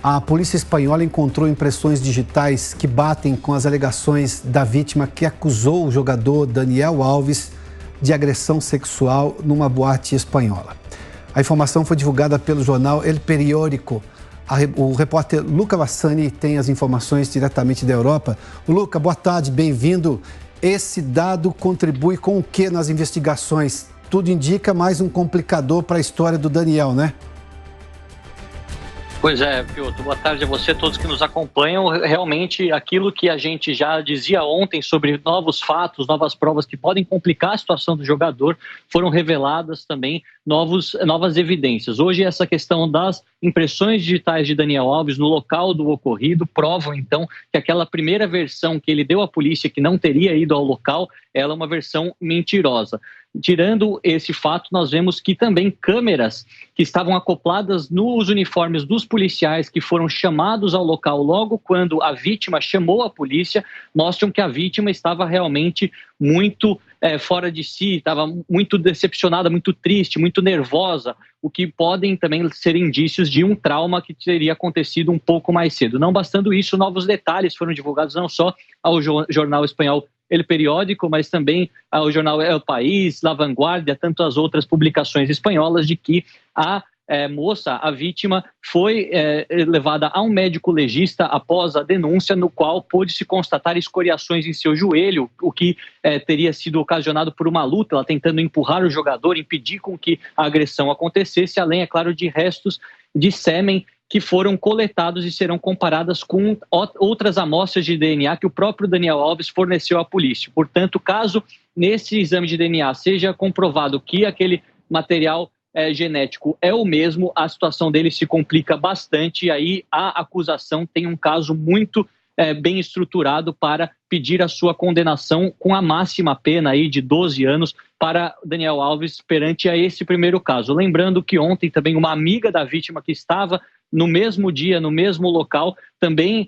A polícia espanhola encontrou impressões digitais que batem com as alegações da vítima que acusou o jogador Daniel Alves de agressão sexual numa boate espanhola. A informação foi divulgada pelo jornal El Periódico. O repórter Luca Bassani tem as informações diretamente da Europa. Luca, boa tarde, bem-vindo. Esse dado contribui com o que nas investigações? Tudo indica mais um complicador para a história do Daniel, né? Pois é, Piotr, boa tarde a você, todos que nos acompanham. Realmente, aquilo que a gente já dizia ontem sobre novos fatos, novas provas que podem complicar a situação do jogador, foram reveladas também novas evidências. Hoje, essa questão das impressões digitais de Daniel Alves no local do ocorrido provam, então, que aquela primeira versão que ele deu à polícia, que não teria ido ao local, ela é uma versão mentirosa. Tirando esse fato, nós vemos que também câmeras que estavam acopladas nos uniformes dos policiais que foram chamados ao local logo quando a vítima chamou a polícia, mostram que a vítima estava realmente muito fora de si, estava muito decepcionada, muito triste, muito nervosa, o que podem também ser indícios de um trauma que teria acontecido um pouco mais cedo. Não bastando isso, novos detalhes foram divulgados não só ao jornal espanhol El Periódico, mas também ao jornal El País, La Vanguardia, tantas outras publicações espanholas, de que a a vítima, foi levada a um médico legista após a denúncia, no qual pôde-se constatar escoriações em seu joelho, o que teria sido ocasionado por uma luta, ela tentando empurrar o jogador, impedir com que a agressão acontecesse, além, é claro, de restos de sêmen que foram coletados e serão comparadas com outras amostras de DNA que o próprio Daniel Alves forneceu à polícia. Portanto, caso nesse exame de DNA seja comprovado que aquele material genético é o mesmo, a situação dele se complica bastante e aí a acusação tem um caso muito bem estruturado para pedir a sua condenação com a máxima pena aí de 12 anos para Daniel Alves perante a esse primeiro caso. Lembrando que ontem também uma amiga da vítima que estava no mesmo dia, no mesmo local, também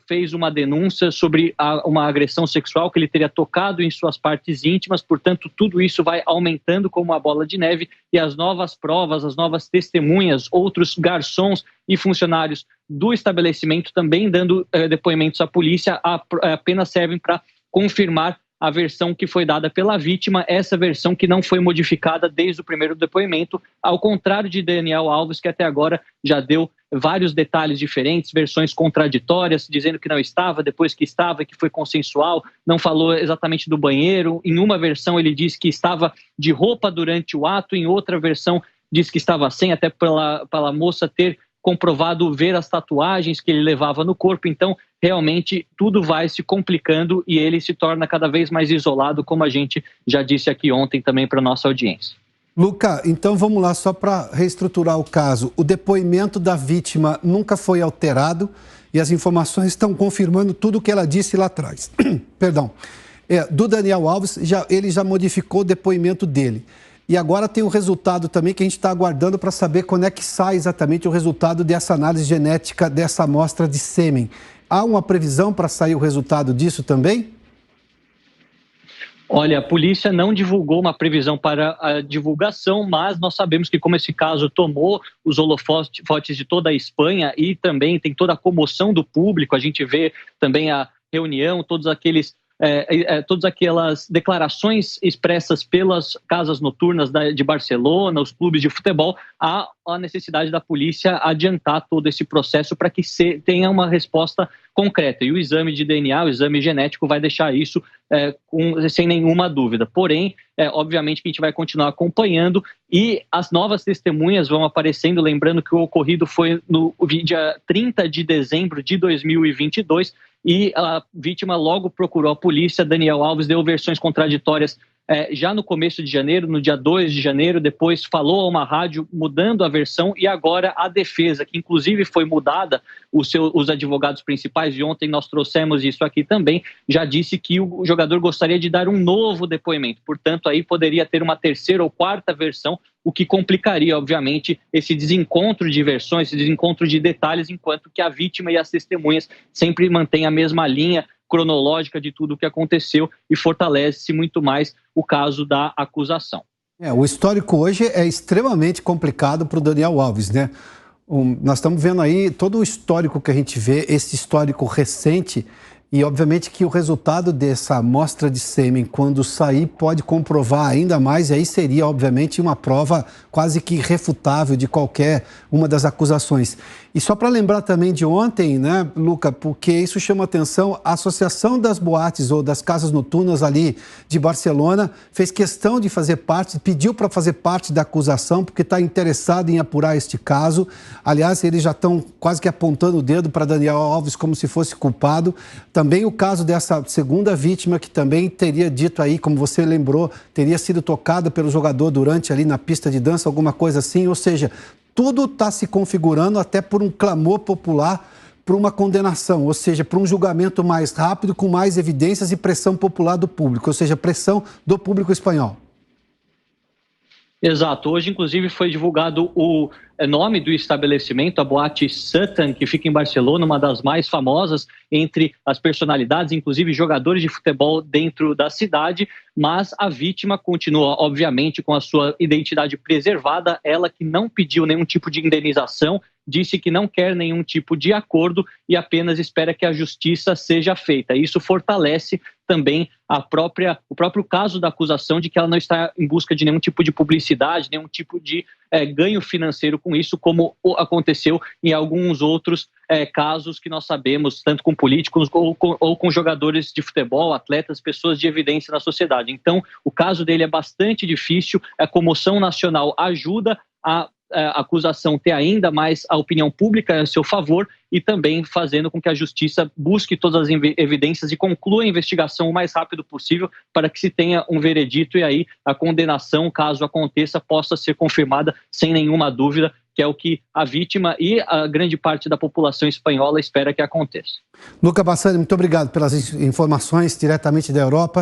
fez uma denúncia sobre uma agressão sexual que ele teria tocado em suas partes íntimas, portanto, tudo isso vai aumentando como uma bola de neve e as novas provas, as novas testemunhas, outros garçons e funcionários do estabelecimento também dando depoimentos à polícia, apenas servem para confirmar a versão que foi dada pela vítima, essa versão que não foi modificada desde o primeiro depoimento, ao contrário de Daniel Alves, que até agora já deu vários detalhes diferentes, versões contraditórias, dizendo que não estava, depois que estava, que foi consensual, não falou exatamente do banheiro. Em uma versão ele disse que estava de roupa durante o ato, em outra versão diz que estava sem, até pela moça ter comprovado ver as tatuagens que ele levava no corpo. Então, realmente, tudo vai se complicando e ele se torna cada vez mais isolado, como a gente já disse aqui ontem também para a nossa audiência. Luca, então vamos lá, só para reestruturar o caso. O depoimento da vítima nunca foi alterado e as informações estão confirmando tudo o que ela disse lá atrás. Perdão. Do Daniel Alves, ele já modificou o depoimento dele. E agora tem o resultado também que a gente está aguardando para saber quando é que sai exatamente o resultado dessa análise genética dessa amostra de sêmen. Há uma previsão para sair o resultado disso também? Olha, a polícia não divulgou uma previsão para a divulgação, mas nós sabemos que como esse caso tomou os holofotes de toda a Espanha e também tem toda a comoção do público, a gente vê também a reunião, todas aquelas declarações expressas pelas casas noturnas de Barcelona, os clubes de futebol, há a necessidade da polícia adiantar todo esse processo para que tenha uma resposta concreta. E o exame de DNA, o exame genético, vai deixar isso sem nenhuma dúvida. Porém, obviamente que a gente vai continuar acompanhando e as novas testemunhas vão aparecendo, lembrando que o ocorrido foi no dia 30 de dezembro de 2022 e a vítima logo procurou a polícia. Daniel Alves deu versões contraditórias já no começo de janeiro, no dia 2 de janeiro, depois falou a uma rádio mudando a versão e agora a defesa, que inclusive foi mudada, os advogados principais, e ontem nós trouxemos isso aqui também, já disse que o jogador gostaria de dar um novo depoimento, portanto aí poderia ter uma terceira ou quarta versão, o que complicaria, obviamente, esse desencontro de versões, esse desencontro de detalhes, enquanto que a vítima e as testemunhas sempre mantêm a mesma linha cronológica de tudo o que aconteceu e fortalece muito mais o caso da acusação. O histórico hoje é extremamente complicado para o Daniel Alves, né? Nós estamos vendo aí todo o histórico que a gente vê, esse histórico recente, e obviamente que o resultado dessa amostra de sêmen, quando sair, pode comprovar ainda mais, e aí seria obviamente uma prova quase que irrefutável de qualquer uma das acusações. E só para lembrar também de ontem, né, Luca, porque isso chama atenção, a Associação das Boates ou das Casas Noturnas ali de Barcelona fez questão de fazer parte, pediu para fazer parte da acusação, porque está interessado em apurar este caso. Aliás, eles já estão quase que apontando o dedo para Daniel Alves como se fosse culpado. Também o caso dessa segunda vítima, que também teria dito aí, como você lembrou, teria sido tocada pelo jogador durante ali na pista de dança, alguma coisa assim, ou seja, tudo está se configurando até por um clamor popular para uma condenação, ou seja, para um julgamento mais rápido, com mais evidências e pressão popular do público, ou seja, pressão do público espanhol. Exato. Hoje, inclusive, foi divulgado o nome do estabelecimento, a Boate Sutton, que fica em Barcelona, uma das mais famosas entre as personalidades, inclusive jogadores de futebol dentro da cidade, mas a vítima continua, obviamente, com a sua identidade preservada, ela que não pediu nenhum tipo de indenização, disse que não quer nenhum tipo de acordo e apenas espera que a justiça seja feita. Isso fortalece também o próprio caso da acusação de que ela não está em busca de nenhum tipo de publicidade, nenhum tipo de ganho financeiro com isso, como aconteceu em alguns outros casos que nós sabemos, tanto com políticos ou com jogadores de futebol, atletas, pessoas de evidência na sociedade. Então, o caso dele é bastante difícil, a comoção nacional ajuda a acusação ter ainda mais a opinião pública a seu favor e também fazendo com que a justiça busque todas as evidências e conclua a investigação o mais rápido possível para que se tenha um veredito e aí a condenação, caso aconteça, possa ser confirmada sem nenhuma dúvida, que é o que a vítima e a grande parte da população espanhola espera que aconteça. Luca Bassani, muito obrigado pelas informações diretamente da Europa.